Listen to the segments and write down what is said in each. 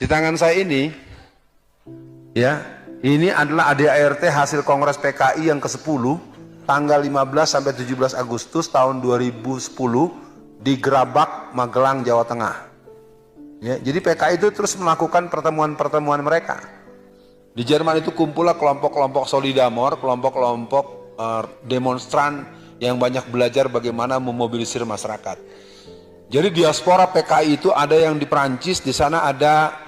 Di tangan saya ini, ya, ini adalah ADART hasil Kongres PKI yang ke-10, tanggal 15 sampai 17 Agustus tahun 2010 di Grabak, Magelang, Jawa Tengah. Ya, jadi PKI itu terus melakukan pertemuan-pertemuan mereka. Di Jerman itu kumpullah kelompok-kelompok Solidamor, kelompok-kelompok demonstran yang banyak belajar bagaimana memobilisir masyarakat. Jadi diaspora PKI itu ada yang di Perancis, di sana ada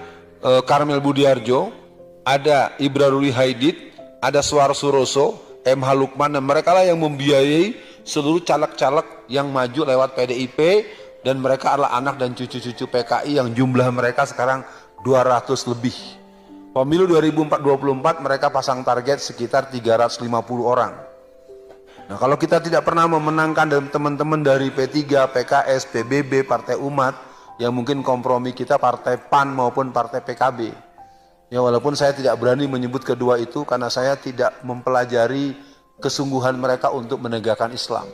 Karmel Budiarjo, ada Ibra Ruli Haidit, ada Suar Suroso, MH Lukman, dan mereka lah yang membiayai seluruh caleg-caleg yang maju lewat PDIP, dan mereka adalah anak dan cucu-cucu PKI yang jumlah mereka sekarang 200 lebih. Pemilu 2024 mereka pasang target sekitar 350 orang. Nah, kalau kita tidak pernah memenangkan teman-teman dari P3, PKS, PBB, Partai Umat, yang mungkin kompromi kita Partai PAN maupun Partai PKB. Ya, walaupun saya tidak berani menyebut kedua itu karena saya tidak mempelajari kesungguhan mereka untuk menegakkan Islam.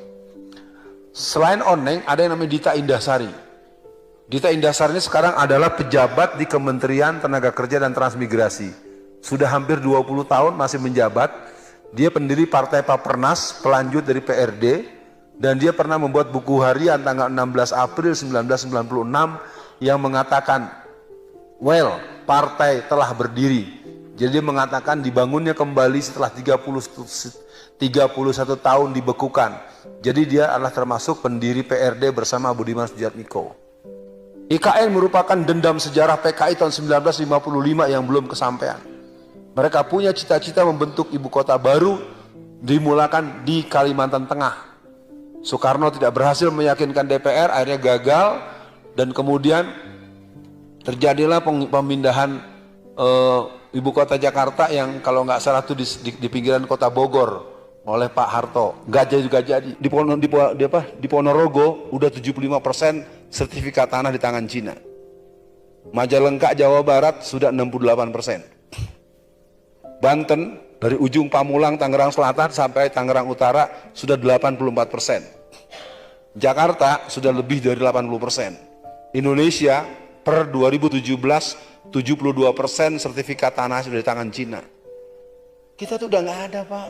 Selain Oneng, ada yang namanya Dita Indahsari. Dita Indahsari ini sekarang adalah pejabat di Kementerian Tenaga Kerja dan Transmigrasi. Sudah hampir 20 tahun masih menjabat. Dia pendiri Partai Papernas, pelanjut dari PRD, dan dia pernah membuat buku harian tanggal 16 April 1996 yang mengatakan, well, partai telah berdiri. Jadi dia mengatakan dibangunnya kembali setelah 31 tahun dibekukan. Jadi dia adalah termasuk pendiri PRD bersama Budiman Sujatmiko. IKN merupakan dendam sejarah PKI tahun 1955 yang belum kesampaian. Mereka punya cita-cita membentuk ibu kota baru, dimulakan di Kalimantan Tengah. Soekarno tidak berhasil meyakinkan DPR, akhirnya gagal, dan kemudian terjadilah pemindahan ibu kota Jakarta yang kalau nggak salah itu di pinggiran kota Bogor oleh Pak Harto. Nggak jadi. Di Ponorogo udah 75% sertifikat tanah di tangan Cina. Majalengka Jawa Barat sudah 68%. Banten dari ujung Pamulang Tangerang Selatan sampai Tangerang Utara sudah 84%. Jakarta sudah lebih dari 80%. Indonesia per 2017 72% sertifikat tanah sudah di tangan Cina. Kita tuh udah nggak ada, Pak.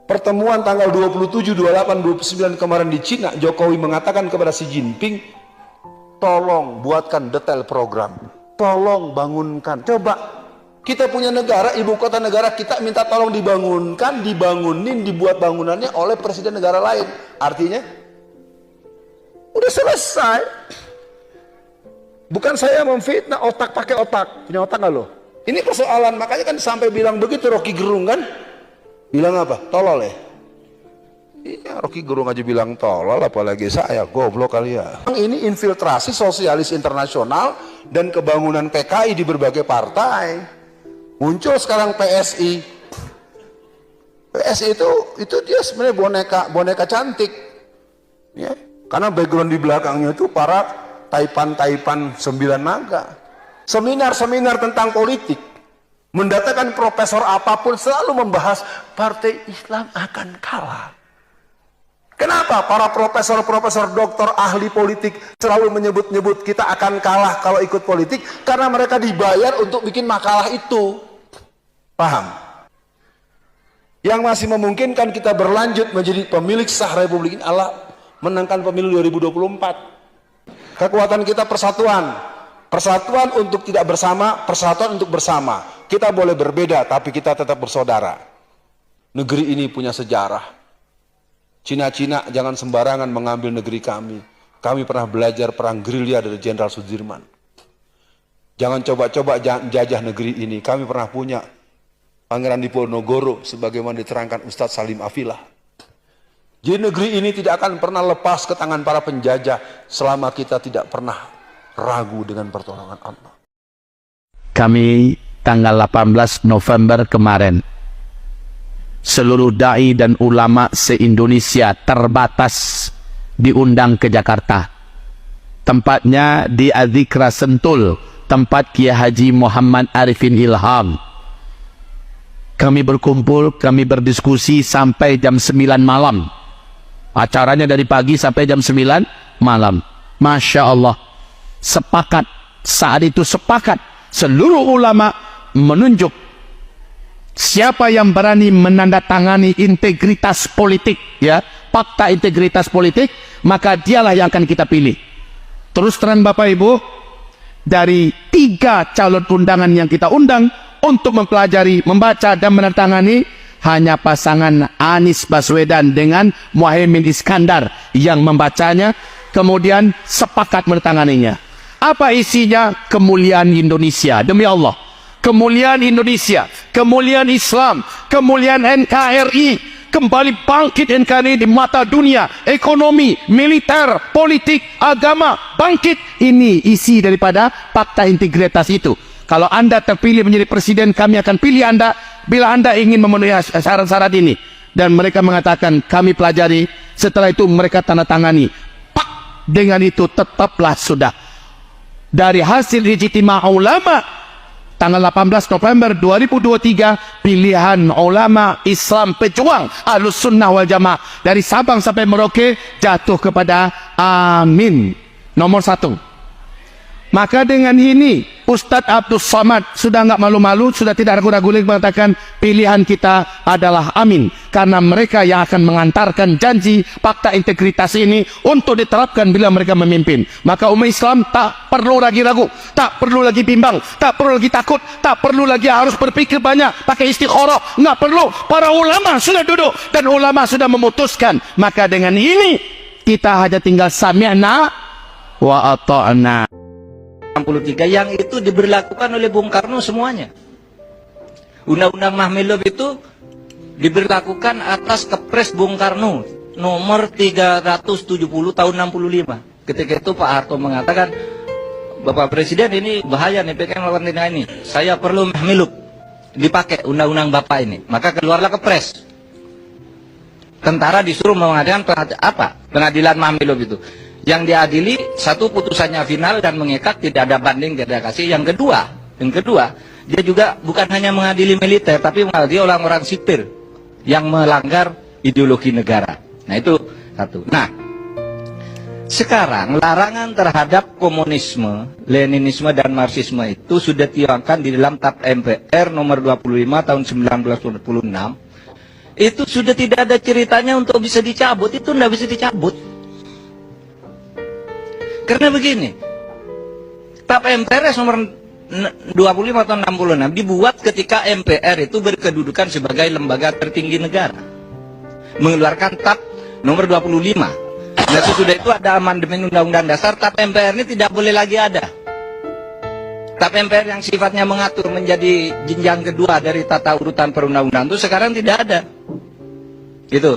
Pertemuan tanggal 27, 28, 29 kemarin di Cina, Jokowi mengatakan kepada Xi Jinping, tolong buatkan detail program, tolong bangunkan. Coba kita punya negara, ibu kota negara kita minta tolong dibangunkan, dibangunin, dibuat bangunannya oleh presiden negara lain. Artinya udah selesai. Bukan saya memfitnah, otak pakai otak. Punya otak nggak lo? Ini persoalan, makanya kan sampai bilang begitu Rocky Gerung kan? Bilang apa? Tolol ya? Iya, Rocky Gerung aja bilang tolol, apalagi saya, goblok kali ya. Ini infiltrasi sosialis internasional dan kebangunan PKI di berbagai partai. Muncul sekarang PSI. PSI itu dia sebenarnya boneka cantik. Ya, karena background di belakangnya itu para taipan 9 naga. Seminar-seminar tentang politik. Mendatangkan profesor apapun selalu membahas partai Islam akan kalah. Kenapa para profesor-profesor doktor ahli politik selalu menyebut-nyebut kita akan kalah kalau ikut politik? Karena mereka dibayar untuk bikin makalah itu. Paham? Yang masih memungkinkan kita berlanjut menjadi pemilik sah Republik ini adalah menangkan pemilu 2024. Kekuatan kita persatuan. Persatuan untuk tidak bersama, persatuan untuk bersama. Kita boleh berbeda, tapi kita tetap bersaudara. Negeri ini punya sejarah. Cina-Cina jangan sembarangan mengambil negeri kami. Kami pernah belajar perang gerilya dari Jenderal Sudirman. Jangan coba-coba jajah negeri ini. Kami pernah punya Pangeran Diponegoro sebagaimana diterangkan Ustadz Salim Afilah. Jadi negeri ini tidak akan pernah lepas ke tangan para penjajah selama kita tidak pernah ragu dengan pertolongan Allah. Kami tanggal 18 November kemarin, seluruh dai dan ulama se-Indonesia terbatas diundang ke Jakarta. Tempatnya di Adzikra Sentul, tempat Kiai Haji Muhammad Arifin Ilham. Kami berkumpul, kami berdiskusi sampai jam 9 malam. Acaranya dari pagi sampai jam 9 malam. Masya Allah. Sepakat, saat itu sepakat seluruh ulama menunjuk siapa yang berani menandatangani integritas politik, ya, fakta integritas politik, maka dialah yang akan kita pilih. Terus terang Bapak Ibu, dari 3 calon undangan yang kita undang untuk mempelajari, membaca dan menandatangani, hanya pasangan Anies Baswedan dengan Muhaimin Iskandar yang membacanya, kemudian sepakat menandatanganinya. Apa isinya? Kemuliaan Indonesia, demi Allah. Kemuliaan Indonesia, kemuliaan Islam, kemuliaan NKRI, kembali bangkit NKRI di mata dunia, ekonomi, militer, politik, agama, bangkit. Ini isi daripada fakta integritas itu. Kalau Anda terpilih menjadi presiden, kami akan pilih Anda bila Anda ingin memenuhi syarat-syarat ini. Dan mereka mengatakan, kami pelajari, setelah itu mereka tanda tangani. Pak, dengan itu tetaplah sudah. Dari hasil ijtima ulama, tanggal 18 November 2023, pilihan ulama Islam pejuang Ahlus Sunnah wal Jamaah dari Sabang sampai Merauke jatuh kepada Amin, nomor 1. Maka dengan ini Ustadz Abdul Somad sudah nggak malu-malu, sudah tidak ragu-ragu lagi mengatakan pilihan kita adalah Amin, karena mereka yang akan mengantarkan janji fakta integritas ini untuk diterapkan bila mereka memimpin. Maka umat Islam tak perlu lagi ragu, tak perlu lagi bimbang, tak perlu lagi takut, tak perlu lagi harus berpikir banyak, pakai istikharah, nggak perlu. Para ulama sudah duduk dan ulama sudah memutuskan. Maka dengan ini kita hanya tinggal sami'na wa ata'na. 63 yang itu diberlakukan oleh Bung Karno semuanya. Undang-Undang Mahmilub itu diberlakukan atas Kepres Bung Karno nomor 370 tahun 65. Ketika itu Pak Harto mengatakan, Bapak Presiden, ini bahaya nih PKM melakukan tindakan ini, saya perlu Mahmilub dipakai undang-undang Bapak ini. Maka keluarlah Kepres. Tentara disuruh mengadakan pengadilan Mahmilub itu. Yang diadili satu, putusannya final dan mengikat, tidak ada banding, tidak ada kasih. Yang kedua, dia juga bukan hanya mengadili militer, tapi mengadili orang-orang sipil yang melanggar ideologi negara. Nah, itu satu. Nah, sekarang larangan terhadap komunisme, Leninisme dan Marxisme itu sudah dituangkan di dalam TAP MPR nomor 25 tahun 1946. Itu sudah tidak ada ceritanya untuk bisa dicabut, itu tidak bisa dicabut. Karena begini, TAP MPR nomor 25 tahun 66 dibuat ketika MPR itu berkedudukan sebagai lembaga tertinggi negara, mengeluarkan TAP nomor 25. Nah, sesudah itu ada amandemen Undang-Undang Dasar, TAP MPR ini tidak boleh lagi ada. TAP MPR yang sifatnya mengatur menjadi jenjang kedua dari tata urutan perundang-undangan itu sekarang tidak ada. Gitu.